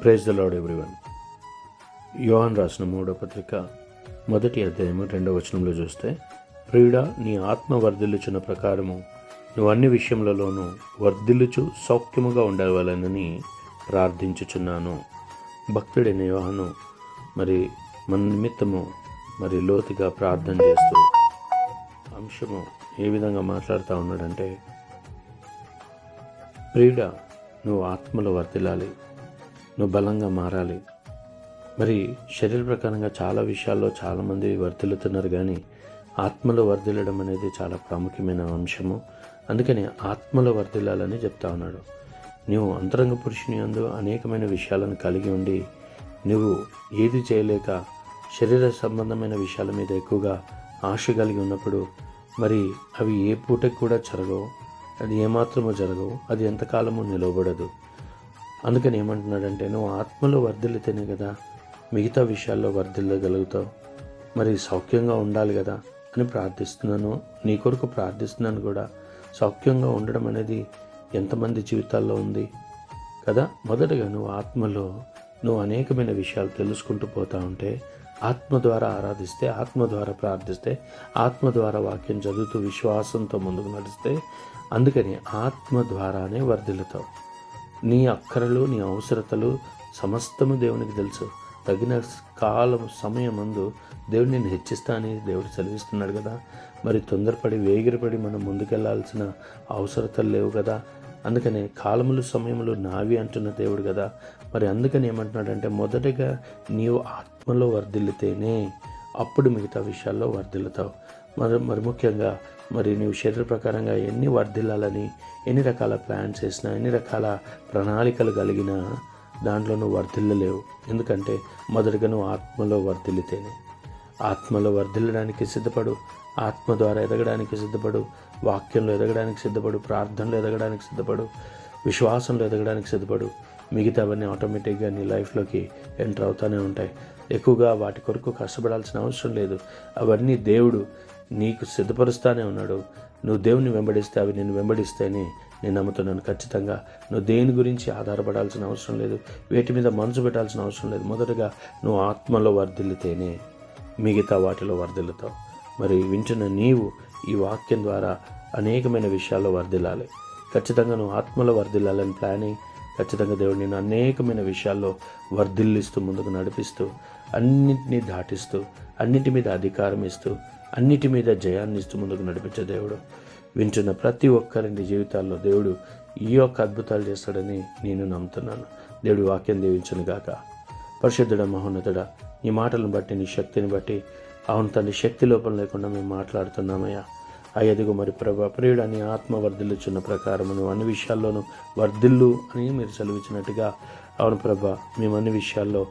Praise the lord everyone. యోహాను రాసిన 3వ పత్రిక 1వ అధ్యాయము 2వ వచనంలో చూస్తే, ప్రియుడా, నీ ఆత్మ వర్ధిల్లుచున్న ప్రకారము నువ్వు అన్ని విషయములలోనూ వర్ధిల్లుచు సౌఖ్యముగా ఉండవాలనని ప్రార్థించుచున్నాను. భక్తుడైన యోహాను మన నిమిత్తము లోతుగా ప్రార్థన చేస్తూ అంశము ఏ విధంగా మాట్లాడుతూ ఉన్నాడంటే, ప్రియుడా, నువ్వు ఆత్మలో వర్ధిల్లాలి, నువ్వు బలంగా మారాలి. శరీర ప్రకారంగా చాలా విషయాల్లో చాలామంది వర్ధిల్లుతున్నారు, కానీ ఆత్మలో వర్ధిల్లడం అనేది చాలా ప్రాముఖ్యమైన అంశము. అందుకని ఆత్మలో వర్ధిల్లాలని చెప్తా ఉన్నాడు. నువ్వు అంతరంగ పురుషుని యందు అనేకమైన విషయాలను కలిగి ఉండి నువ్వు ఏది చేయలేక శరీర సంబంధమైన విషయాల మీద ఎక్కువగా ఆశ కలిగి ఉన్నప్పుడు అవి ఏ పూటకి కూడా జరగవు, అది ఏమాత్రమో జరగవు, అది ఎంతకాలమో నిలవబడదు. అందుకని ఏమంటున్నాడంటే, నువ్వు ఆత్మలో వర్ధిల్లితేనే కదా మిగతా విషయాల్లో వర్ధిల్లగలుగుతావు. సౌఖ్యంగా ఉండాలి కదా అని ప్రార్థిస్తున్నాను, నీ కొరకు ప్రార్థిస్తున్నాను కూడా. సౌఖ్యంగా ఉండడం అనేది ఎంతమంది జీవితాల్లో ఉంది కదా. మొదటగా నువ్వు ఆత్మలో అనేకమైన విషయాలు తెలుసుకుంటూ పోతా ఉంటే, ఆత్మ ద్వారా ఆరాధిస్తే, ఆత్మ ద్వారా ప్రార్థిస్తే, ఆత్మ ద్వారా వాక్యం చదువుతూ విశ్వాసంతో ముందుకు నడిస్తే, అందుకని ఆత్మ ద్వారానే వర్ధిల్లుతావు. నీ అక్కరలు, నీ అవసరతలు సమస్తము దేవునికి తెలుసు. తగిన కాలం సమయమందు దేవుడు నిన్ను హెచ్చిస్తా అని దేవుడు సెలవిస్తున్నాడు కదా. తొందరపడి వేగిరపడి మనం ముందుకెళ్లాల్సిన అవసరతలు లేవు కదా. అందుకనే కాలములు సమయములు నావి అంటున్న దేవుడు కదా. అందుకని ఏమంటున్నాడంటే, మొదటగా నీవు ఆత్మలో వర్ధిల్లితేనే అప్పుడు మిగతా విషయాల్లో వర్ధిల్లుతావు. ముఖ్యంగా నీవు శరీర ప్రకారంగా ఎన్ని వర్ధిల్లాలని, ఎన్ని రకాల ప్లాన్స్ వేసినా, ఎన్ని రకాల ప్రణాళికలు కలిగినా దాంట్లో నువ్వు వర్ధిల్లలేవు. ఎందుకంటే మొదటగా నువ్వు ఆత్మలో వర్ధిల్లితేనే. ఆత్మలో వర్ధిల్లడానికి సిద్ధపడు, ఆత్మ ద్వారా ఎదగడానికి సిద్ధపడు, వాక్యంలో ఎదగడానికి సిద్ధపడు, ప్రార్థనలో ఎదగడానికి సిద్ధపడు, విశ్వాసంలో ఎదగడానికి సిద్ధపడు. మిగతావన్నీ ఆటోమేటిక్గా నీ లైఫ్లోకి ఎంటర్ అవుతూనే ఉంటాయి. ఎక్కువగా వాటి కొరకు కష్టపడాల్సిన అవసరం లేదు. అవన్నీ దేవుడు నీకు సిద్ధపరుస్తూనే ఉన్నాడు. నువ్వు దేవుని వెంబడిస్తే అవి నిన్ను వెంబడిస్తాయని నేను నమ్ముతున్నాను. ఖచ్చితంగా నువ్వు దేని గురించి ఆధారపడాల్సిన అవసరం లేదు, వేటి మీద మనసు పెట్టాల్సిన అవసరం లేదు. మొదటగా నువ్వు ఆత్మలో వర్ధిల్లితేనే మిగతా వాటిలో వర్ధిల్లుతావు. వింటున్న నీవు ఈ వాక్యం ద్వారా అనేకమైన విషయాల్లో వర్ధిల్లాలి. ఖచ్చితంగా నువ్వు ఆత్మలో వర్ధిల్లాలని ప్లానింగ్. ఖచ్చితంగా దేవుడు నేను అనేకమైన విషయాల్లో వర్ధిల్లిస్తూ ముందుకు నడిపిస్తూ, అన్నింటినీ దాటిస్తూ, అన్నిటి మీద అధికారం ఇస్తూ, అన్నిటి మీద జయాన్ని ఇస్తూ ముందుకు నడిపించే దేవుడు. వింటున్న ప్రతి ఒక్కరి జీవితాల్లో దేవుడు ఈ యొక్క అద్భుతాలు చేస్తాడని నేను నమ్ముతున్నాను. దేవుడి వాక్యం దీవించును గాక. పరిశుద్ధుడ, మహోన్నతుడా, నీ మాటలను బట్టి, నీ శక్తిని బట్టి, అవును తండ్రి, శక్తి లోపం లేకుండా మేము మాట్లాడుతున్నామయ్యా. అయ్యదిగో ప్రభా, ప్రియుడు అని ఆత్మ వర్ధిల్లుచున్న ప్రకారము నువ్వు అన్ని విషయాల్లోనూ వర్ధిల్లు అని మీరు సెలవిచ్చినట్టుగా, అవును ప్రభా, మేము అన్ని విషయాల్లో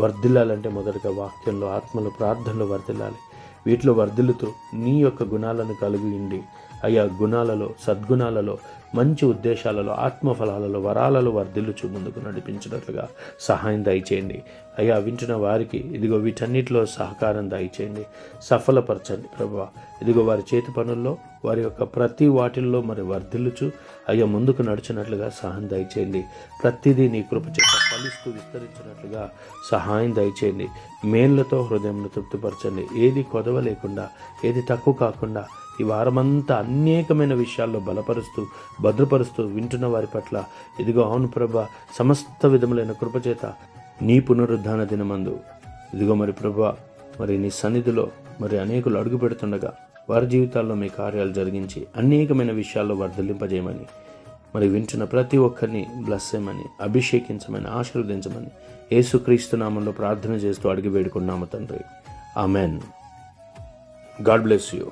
వర్ధిల్లాలంటే మొదటగా వాక్యంలో, ఆత్మలో, ప్రార్థనలో వర్ధిల్లాలి. వీటిలో వర్ధిల్లుతూ నీ యొక్క గుణాలను కలిగి ఉండి, అయ్యా గుణాలలో, సద్గుణాలలో, మంచి ఉద్దేశాలలో, ఆత్మఫలాలలో, వరాలలో వర్ధిల్లుచు ముందుకు నడిపించినట్లుగా సహాయం దయచేయండి. అయ్యా వింటున్న వారికి ఇదిగో వీటన్నిటిలో సహకారం దయచేయండి, సఫలపరచండి ప్రభువా. ఇదిగో వారి చేతి పనుల్లో, వారి యొక్క ప్రతి వాటిల్లో వర్ధిల్లుచు అయ్యా ముందుకు నడిచినట్లుగా సహాయం దయచేయండి. ప్రతిదీ నీ కృప చేత ఫలిస్తూ విస్తరించినట్లుగా సహాయం దయచేయండి. మేళ్లతో హృదయంను తృప్తిపరచండి. ఏది కొదవ లేకుండా, ఏది తక్కువ కాకుండా ఈ వారమంతా అనేకమైన విషయాల్లో బలపరుస్తూ, భద్రపరుస్తూ వింటున్న వారి పట్ల ఇదిగో అవును ప్రభా, సమస్త విధములైన కృపచేత నీ పునరుద్ధాన దినమందు ఇదిగో ప్రభా, నీ సన్నిధిలో అనేకులు అడుగు పెడుతుండగా వారి జీవితాల్లో మీ కార్యాలు జరిగించి అనేకమైన విషయాల్లో వర్ధిల్లింపజేయమని, వింటున్న ప్రతి ఒక్కరిని బ్లెస్ చేయమని, అభిషేకించమని, ఆశీర్వదించమని యేసుక్రీస్తు నామంలో ప్రార్థన చేస్తూ అడిగి వేడుకున్నాము తండ్రి. ఆమెన్. God bless you.